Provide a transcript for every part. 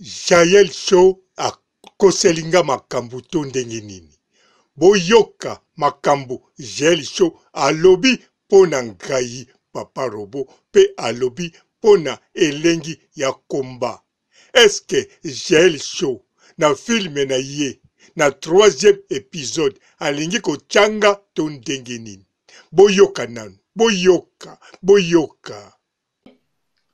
Jael Show akoselinga makambo to ndenge nini. Boyoka makambo Jael Show alobi pona ngai Papa Robo pe alobi pona elengi ya komba. Eske Jael Show na filme na ye na 3e épisode alingi kochanga to ndenge nini. Boyoka nanu, boyoka.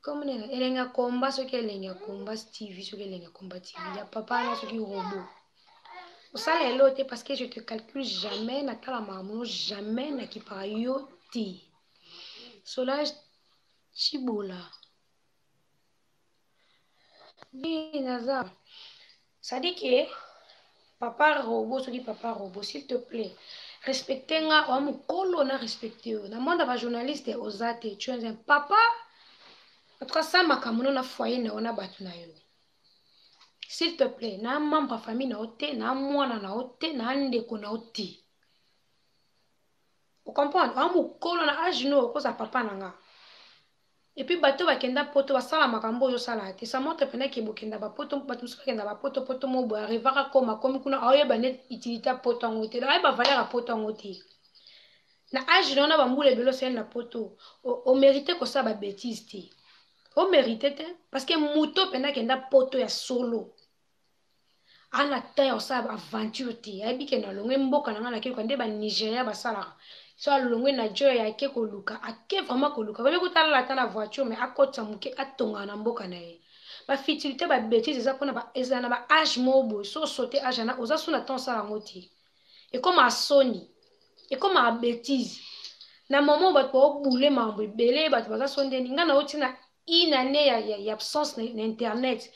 Comme elenga komba soki elenga komba TV soki elenga komba TV ya papa na soki Robo. Osala elo te parce que je te calcule jamais na kala mamuno jamais na kipara yo te. Solange Chibola. Bi naza. Ça dit que Papa Robo soki Papa Robo s'il te plaît. Respectez nga wa mukolo na respecter yo. Na monde ba journaliste ozate tu es un papa. En tout cas, ça m'a kamuno na foyer na ona batu na yo. S'il te plaît, na membre famille na ote, na mwana na ote, na ndeko na ote. Vous comprenez? Wa mukolo na ajino ko sa papa nanga. Et puis bato ba kenda poto ba sala makambo yo sala te. Ça montre pena ke bokenda ba poto bato so kenda ba poto mo bo arrivera koma komi kuna aye ba net utilité poto ngote. Aye ba valeur poto ngote. Na ajino na ba mbule belo sen na poto. O mérité ko sa ba bêtise te. O mérité te parce que muto pena kenda poto ya solo. Ana taille au sable aventure ti aibi ke na longwe mboka na ngana ke ko ndeba Nigeria basala so longwe na Nigeria ke ko luka ake vraiment ko luka bele kutala la tana voiture mais akota muke atonga na mboka na ye ba futilité ba bêtise za pona ba ezana ba âge mobo so sauter âge na oza suna ton sala ngoti et comme a Sony et comme a bêtise na moment ba ko boule mambo belé ba baza sonde ngana oti na inane ya absence na internet.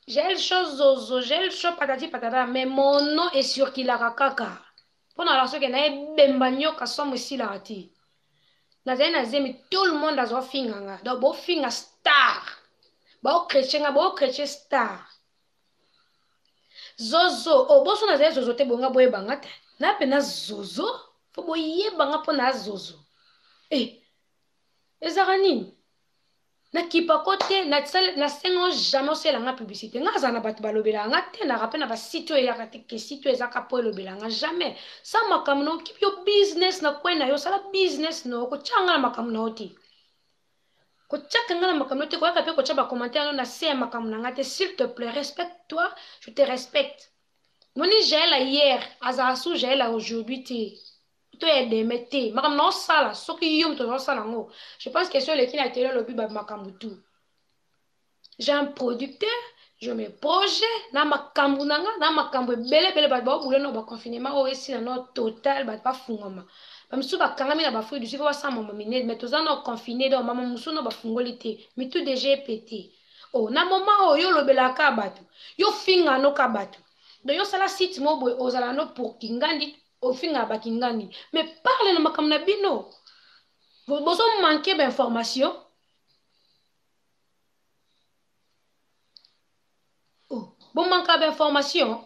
J'ai le chose zozo, j'ai le chose patati patata, mais mon nom est sur Kilarakaka. Pour la raison que n'a bembanyo kasomo ici la rati. Nazena zemi tout le monde a zo finganga. Donc bo finga star. Bo chrétien star. Zozo, oh bo so nazena zozo te bonga boye bangate. Na pena zozo, fo boye banga pona zozo. Ezarani. Na kipa kote na sengo jamais c'est la publicité nga za na batu balobela nga te na rappel na ba site ya katike site ezaka po lobela nga jamais ça makamno keep your business na kwena yo sala business no ko changa na makamno oti ko chaka nga na makamno te ko ka pe ko chaba commentaire na se makamno nga te s'il te plaît respecte-toi je te respecte moni j'ai la hier azasu j'ai la aujourd'hui te je pense que sur les qui n'a télé le but makambutu. J'ai un producteur, je me projet, na makambu nanga, na makambu bele ba boule no ba confinement o esi na no total ba fungama. Ba msu ba kangami na ba fruit du sifa wa sa mama mine mais toza no confiné do mama msu no ba fungolité mais tout déjà pété. Oh na moment o yo lobela ka batu. Yo finga no ka batu. Do yo sala site mo boy ozala no pour kingandi au finga bakingani mais parle na makamna bino vous manquez d'informations. Oh bon manque d'informations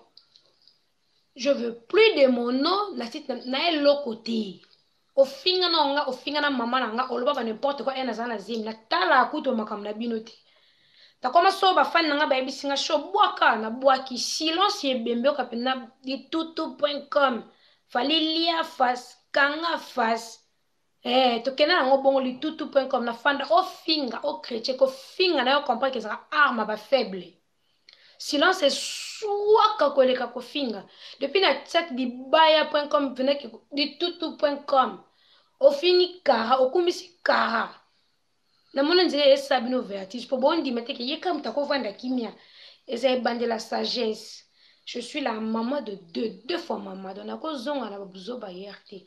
je veux plus de mon nom la site na l'autre côté au finga na mama nanga oloba ba n'importe quoi ena zana zim na tala kuto makamna bino te ta koma so ba fan nanga ba ebisinga show boaka na boaki silence ebembe ka pena di tutu.com fallait lia face kanga face tokena nango bongo litutu.com na fanda o finga o chrétien ko finga na yo comprendre que ça arme ba faible silence est swaka ko leka ko finga depuis na chat di baya.com venez que litutu.com o fini kara o kumisi kara na mona nzela esa bino vertige po bondi mete ke yeka mutako vanda kimia eza bande la sagesse. Je suis la maman de deux fois maman. Donc, na ko zonga na babuzo ba yerte.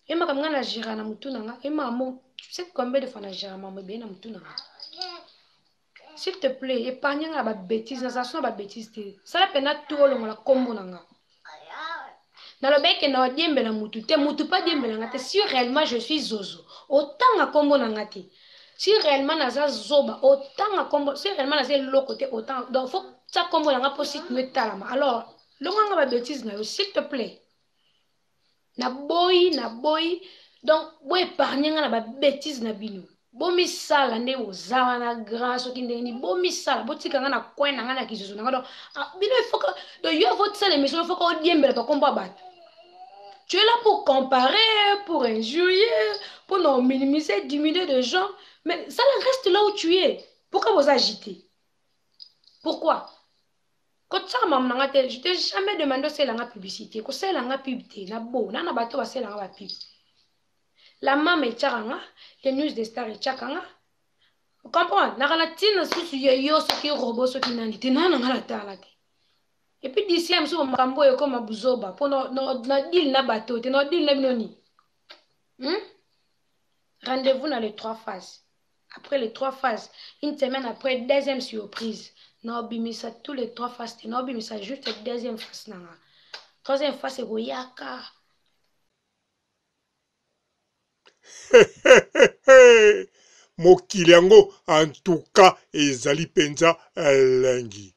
Et ma kamanga na jira na mutu nanga. Et maman, tu sais combien de fois na jira maman bien na mutu nanga. S'il te plaît, épargne nga ba bêtise, na ça ba bêtise te. Ça la pena tout lo la kombo nanga. Na lo beke na diembe na mutu te, mutu pas diembe nanga te. Si réellement je suis zozo, autant na kombo nanga te. Si réellement na za zoba, autant na kombo, si réellement na za lo côté autant. Donc faut ça comme on a possible me talama alors le nga ba bêtise na yo s'il te plaît na boy donc boy épargner nga na ba bêtise na bino bomi sala nde ozawa na grand soki ndenge ni bomi sala botika nga na coin na nga na kisusu na nga donc bino il faut que donc yo votre sala émission il faut que odiembela to komba bato. Tu es là pour comparer, pour injurier, pour non minimiser, diminuer de gens, mais ça reste là où tu es. Pourquoi vous agitez? Pourquoi? Quand ça m'a je t'ai jamais demandé si elle a la publicité, que c'est la publicité, na beau, na bateau c'est la pub. La maman est tchakanga, les news des stars est tchakanga. Vous comprenez? Na la tine sous yo ce qui robot ce qui nani, te na la tala. Et puis d'ici à monsieur makambo et comme abuzoba pour no deal na bateau, te no deal na binoni. Rendez-vous dans les 3 phases. Après les 3 phases, une semaine après, deuxième surprise. Naobimisa tous les 3 phases. Naobimisa juste la deuxième phase. Troisième phase, c'est Goyaka. Mokili yango en tout cas ezali penza elengi.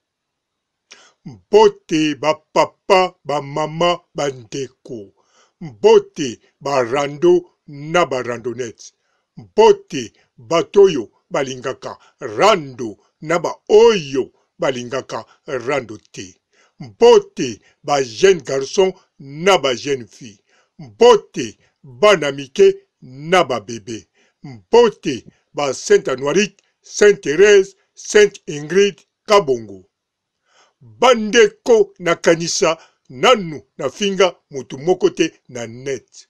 Mbote ba papa ba mama ba ndeko. Mbote ba rando na ba randonnette. Mbote batoyo balingaka rando na ba oyo balingaka rando te. Mbote ba jeune garçon na ba jeune fille. Mbote bana mike na ba bébé. Mbote ba Sainte Anoirique, Sainte Thérèse, Sainte Ingrid Kabongo. Bandeko na kanisa nanu na finga mutu moko te na net.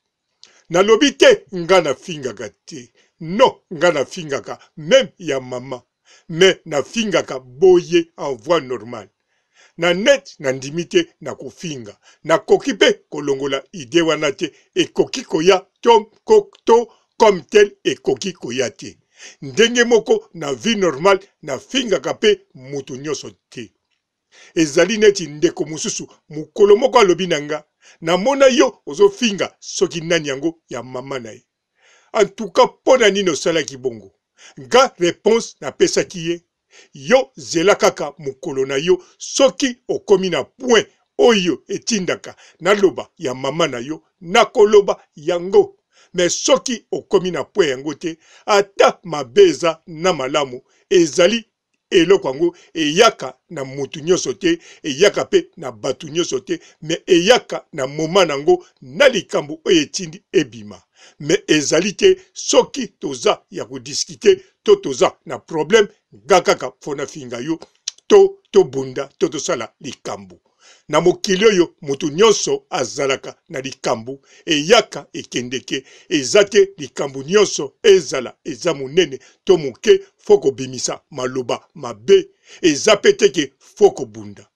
Na lobi te nga na fingaka te. Non, nga na fingaka même ya mama. Mais na fingaka boye en voie normale. Na net na ndimite na kofinga. Na koki pe kolongola ide wana te e koki koya to comme tel e koki koya te. Ndenge moko na vie normale na fingaka pe mutu nyonso te. Ezali neti ndeko mususu mukolo moko alobi nanga na mona yo ozofinga soki nani yango ya mama na ye. En tout cas pona nino salaki bongo. Nga réponse na pesaki ye. Yo zela kaka mukolo na yo soki okomi na point oyo etindaka na loba ya mama na yo na koloba yango. Mais soki okomi na point yango te ata mabeza na malamu ezali eloko yango eyaka na mutu nyonso te eyaka pe na batu nyonso te mais eyaka na moma nango na likambo oyo etindi ebima mais ezali te soki toza ya kodiskite to toza na problème gakaka fona finga yo to bunda to tosala likambo na mokili oyo mutu nyonso azalaka na likambo eyaka ekendeke eza te likambo nyonso ezala eza monene to moke foko bimisa maloba mabe eza pe teke foko bunda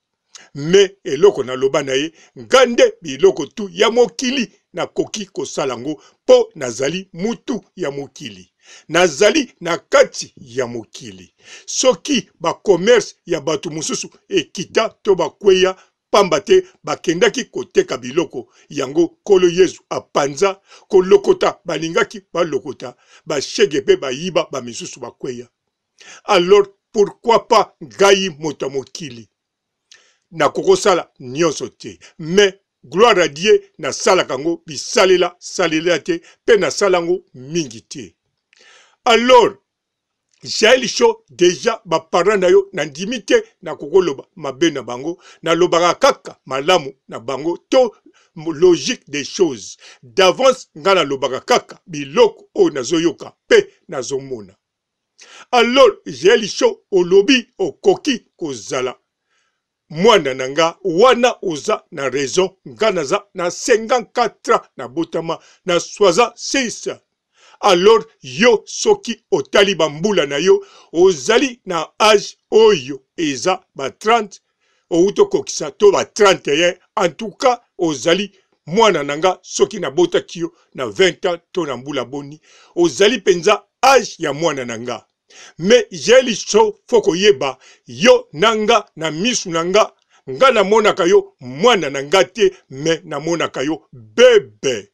me eloko na loba na ye ngande biloko tu ya mokili na koki kosala ngo po nazali mutu ya mokili nazali na kati ya mokili soki ba commerce ya batu mususu ekita to bakweya pamba te bakendaki koteka biloko yango kolo Yesu apanza kolokota balingaki balokota bashege pe bayiba bamisusu bakweya. Alors pourquoi pas ngai moto mokili na kokosala nyonso te mais gloire à Dieu na sala kango bisalela salela te pe na salango mingi te. Alors Jaël Show déjà ba parents na yo na ndimite na kokoloba mabe na bango na lobaka kaka malamu na bango to logique des choses d'avance nga na lobaka kaka biloko o nazoyoka pe nazomona. Alors Jaël Show olobi okoki kozala mwana nanga wana oza na raison nga naza na 54 na botama na 66. Alors yo soki otali bambula na yo ozali na âge oyo eza ba 30 outo kokisa to ba 31 en tout cas ozali mwana nanga soki na botaki yo na 20 ans to na mbula boni ozali penza âge ya mwana nanga. Mais Jaël Show foko yeba yo nanga na misu nanga nga na monaka yo mwana nanga te me na monaka yo bebe.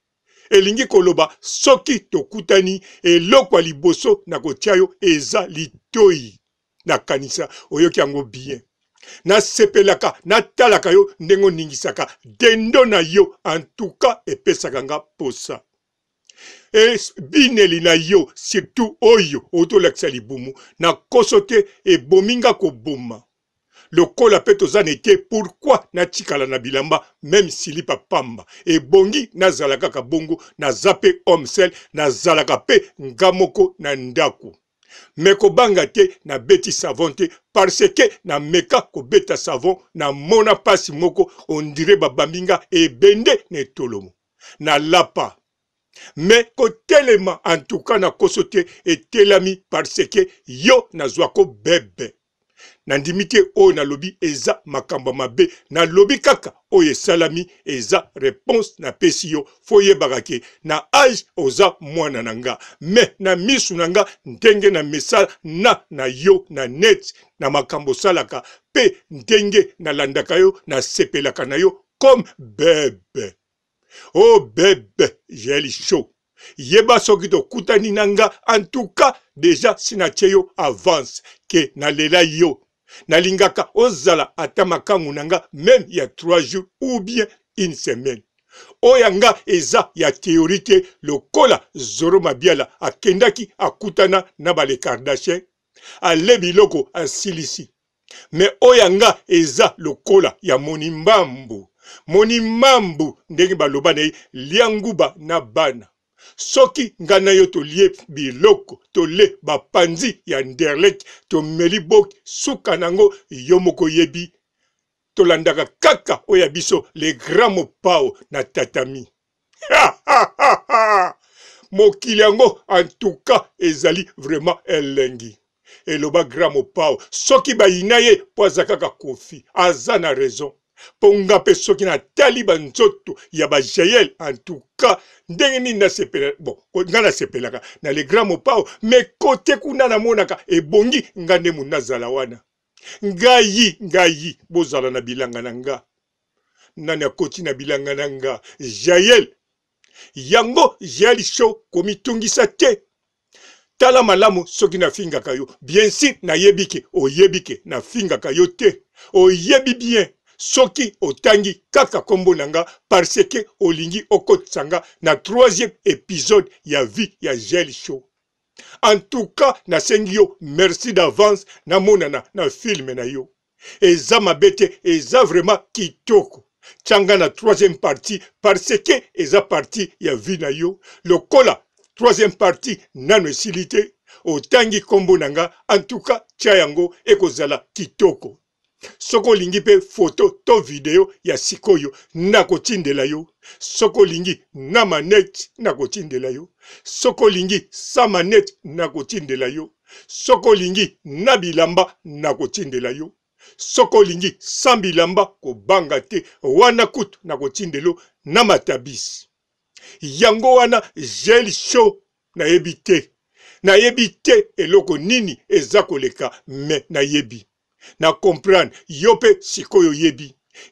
Elingi koloba soki tokutani eloko liboso na kotia yo eza litoi na kanisa oyoki yango bien. Na sepelaka na talaka yo ndengo ningisaka dendo na yo en tout cas epesaka nga posa. bineli na yo surtout oyo otolakisa libumu na kosote ebominga koboma lokola pe tozana ete pourquoi natikala na bilamba même silipa pamba ebongi nazala kaka bongo naza pe homsel nazalaka pe ngamoko na ndako me kobanga te na beti savon te parce que na meka kobeta savon na mona pasi moko on dirait babambinga ebende ne tolomo na lapa mais kotelema en tout cas na kosote etelami parce que yo nazwako bebe nandimite o na lobi eza makamba mabe na lobi kaka oye salami eza réponse na pesi yo foye bagake na âge oza mwana nanga mais na misu nanga ndenge na mesala na yo na net na makambo salaka pe ndenge na landaka yo na sepelaka na yo comme bebe oh bebe jeli show yeba soki to kutani nanga en tout cas déjà sinatie yo avance ke na lela yo nalingaka ozala ata makangu nanga même il y a 3 jours ou bien une semaine oyanga eza ya théorie te lokola Zoro Mabiala akendaki akutana na bale Kardashian alebi loko asilisi mais oyanga eza lokola ya monimambu ndenge baloba na lianguba na bana soki ngana yo tolie biloko tole bapanzi ya nderlek to melibok suka nango yo moko yebi tolandaka kaka oya biso le grand mopao na tatami mokili yango en tout cas ezali vraiment elengi eloba grand mopao soki bayina ye po aza kaka kofi aza na raison ponga pe soki na tali banzoto ya ba Jael en tout cas ndenge nini na sepela bon ngana sepelaka na le grand mopao mais kote kuna na monaka ebongi ngande munazala wana ngai bozala na bilanga nanga nani akoti na bilanga nanga Jael yango Jael show komitungisa te tala malamu soki na fingaka yo bien sûr na yebike oyebike na fingaka yo te oyebi bien soki otangi kaka kombo nanga parce que olingi okotsanga na 3e épisode ya vie ya Jael show en tout cas na sengi yo merci d'avance na monana na film na yo eza mabete eza vraiment kitoko tchanga na 3e partie parce que eza partie ya vie na yo lokola 3e partie nano esilite otangi kombo nanga en tout cas tia yango ekozala kitoko soko lingi pe photo to video ya sikoyo nakotindela yo soko lingi na manette nakotindela yo soko lingi sa manette nakotindela yo soko lingi na bilamba nakotindela yo soko lingi sa bilamba kobanga te wana kutu nakotindelo na matabisi yango wana Jael show na yebi te eloko nini eza koleka me na yebi na comprendre yope sikoyo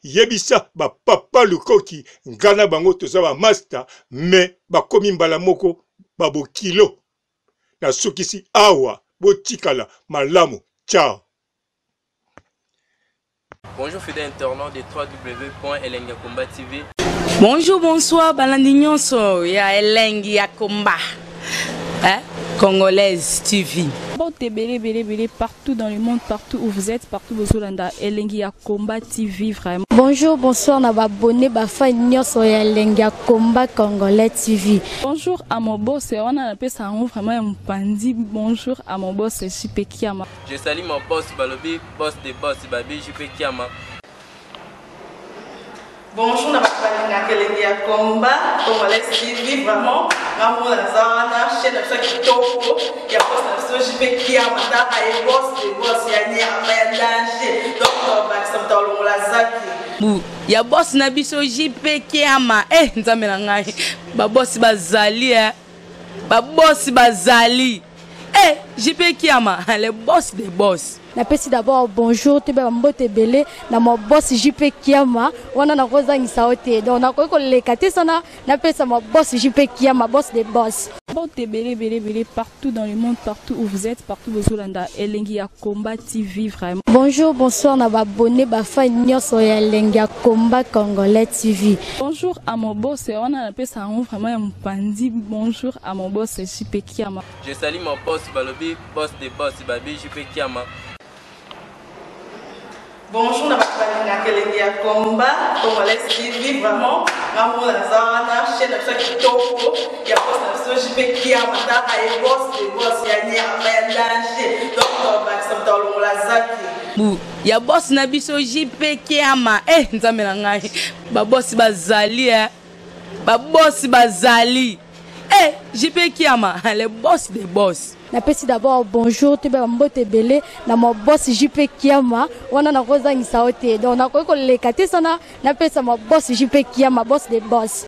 yebisa ba papa lukoki ngana bango toza ba master me bakomi mbala moko babokilo na sukisi awa botikala malamu ciao. Bonjour fidèles internautes de www.elengiakomba TV. Bonjour, bonsoir, balandi nyonso ya Elengi ya Komba. Congolaise TV. Belé partout dans le monde, partout où vous êtes, partout où vous êtes, Elengi ya Komba TV vraiment. Bonjour, bonsoir, na abonné ba fa nyonso ya Elengi ya Komba Congolais TV. Bonjour à mon boss, on a appelé ça vraiment un pandi. Bonjour à mon boss, JP Kiama. Je salue mon boss Balobi, boss des boss Babi JP Kiama. Bonjour, na bakalanga Elengi ya Komba Congolais TV vraiment. Ngamo na zana chaîne ça kitoko ya boss na JP Kiama ta ay boss des boss ya ni ya danger. Donc ba samta longola zaki. Bu ya boss na biso JP Kiama nzambe na ngai ba boss bazali ba boss bazali JP Kiama le boss des boss. Napesi d'abord bonjour te ba mbote belé na mo boss JP Kiama wana na kozangisa ote donc na ko lekate sana napesa mo boss JP Kiama boss des boss. Partout dans le monde, partout où vous êtes, partout où vous êtes, Elengi ya Komba TV vraiment. Bonjour, bonsoir, na abonné bafa nyonso ya Elengi ya Komba Congolais TV. Bonjour à mon boss, on a appelé ça vraiment un pandi. Bonjour à mon boss, JP Kiama. Je salue mon boss Balobi, boss des boss Babi, JP Kiama. Bonjour, na balinga Elengi ya Komba Congolais TV vraiment. Maman la zana chaîne de chaque kitoko ya boss na JP Kiama ta ay boss des boss ya ni ama danger. Donc ba samtalo la zaki. Ya boss na biso JP Kiama nzambe na ngai ba boss bazali ba boss bazali JP Kiama le boss des boss. Napesi d'abord bonjour te ba mbote belé na mo boss JP Kiama wana na kozangisa ote donc na ko lekate sana napesa mo boss JP Kiama boss des boss.